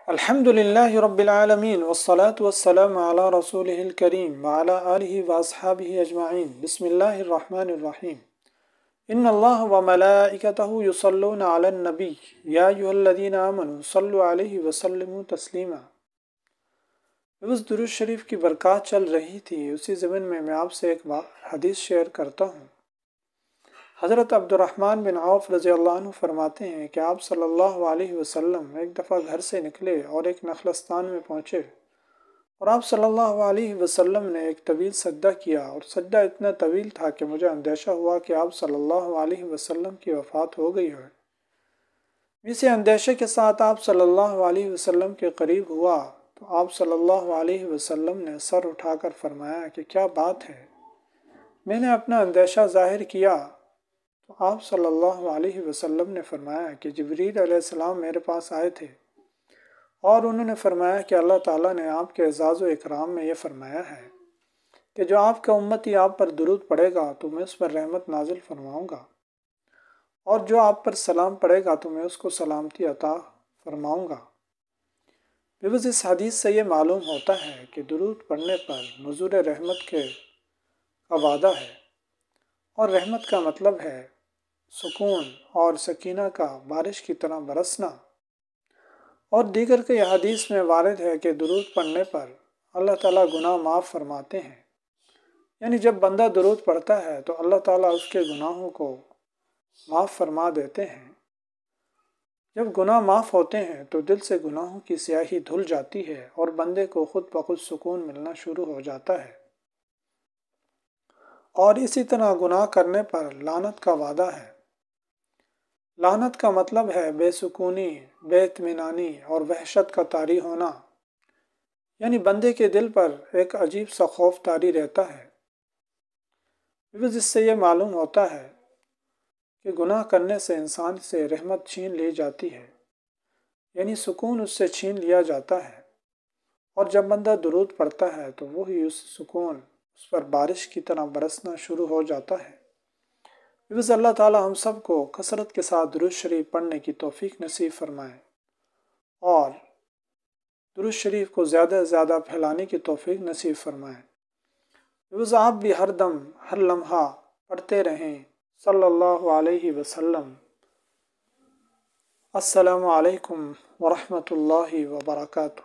الحمد لله رب العالمين والصلاة والسلام على رسوله الكريم وعلى آله وأصحابه أجمعين. بسم الله الرحمن الرحيم. إن الله وملائكته يصلون على النبي يا أيها الذين آمنوا صلوا عليه وسلموا تسليما. اس درود شریف کی برکات چل رہی تھی، اسی ضمن میں آپ سے ایک حدیث شیئر کرتا ہوں۔ حضرت عبد الرحمن بن عوف رضی اللہ عنہ فرماتے ہیں کہ آپ صلی اللہ علیہ وسلم ایک دفعہ گھر سے نکلے اور ایک نخلستان میں پہنچے، اور آپ صلی اللہ علیہ وسلم نے ایک طویل سجدہ کیا، اور سجدہ اتنا طویل تھا کہ مجھے اندیشہ ہوا کہ آپ صلی اللہ علیہ وسلم کی وفات ہو گئی ہے۔ اسی اندیشے کے ساتھ آپ صلی اللہ علیہ وسلم کے قریب ہوا تو آپ صلی اللہ علیہ وسلم نے سر اٹھا کر فرمایا کہ کیا بات ہے؟ میں نے اپنا اندیشہ ظاہر کیا تو آپ صلی اللہ علیہ وسلم نے فرمایا کہ جبریل علیہ السلام میرے پاس آئے تھے، اور انہوں نے فرمایا کہ اللہ تعالیٰ نے آپ کے اعزاز و اکرام میں یہ فرمایا ہے کہ جو آپ کا امتی آپ پر درود پڑے گا تو میں اس پر رحمت نازل فرماؤں گا، اور جو آپ پر سلام پڑے گا تو میں اس کو سلامتی عطا فرماؤں گا۔ بس اس حدیث سے یہ معلوم ہوتا ہے کہ درود پڑھنے پر نزول رحمت کا وعدہ ہے، اور رحمت کا مطلب ہے سکون اور سکینہ کا بارش کی طرح برسنا۔ اور دیگر کے حدیث میں وارد ہے کہ درود پڑھنے پر اللہ تعالیٰ گناہ معاف فرماتے ہیں، یعنی جب بندہ درود پڑھتا ہے تو اللہ تعالیٰ اس کے گناہوں کو معاف فرما دیتے ہیں۔ جب گناہ معاف ہوتے ہیں تو دل سے گناہوں کی سیاہی دھل جاتی ہے اور بندے کو خود بخود سکون ملنا شروع ہو جاتا ہے۔ اور اسی طرح گناہ کرنے پر لعنت کا وعدہ ہے۔ لعنت کا مطلب ہے بے سکونی، بے اطمینانی اور وحشت کا طاری ہونا، یعنی بندے کے دل پر ایک عجیب سا خوف طاری رہتا ہے۔ اس سے یہ معلوم ہوتا ہے کہ گناہ کرنے سے انسان سے رحمت چھین لی جاتی ہے، یعنی سکون اس سے چھین لیا جاتا ہے، اور جب بندہ درود پڑھتا ہے تو وہی اس سکون اس پر بارش کی طرح برسنا شروع ہو جاتا ہے۔ بس اللہ تعالی ہم سب کو کثرت کے ساتھ درود شریف پڑھنے کی توفیق نصیب فرمائے، اور درود شریف کو زیادہ سے زیادہ پھیلانے کی توفیق نصیب فرمائے۔ بس آپ بھی ہر دم ہر لمحہ پڑھتے رہیں صلی اللہ علیہ وسلم۔ السلام علیکم ورحمۃ اللہ وبرکاتہ۔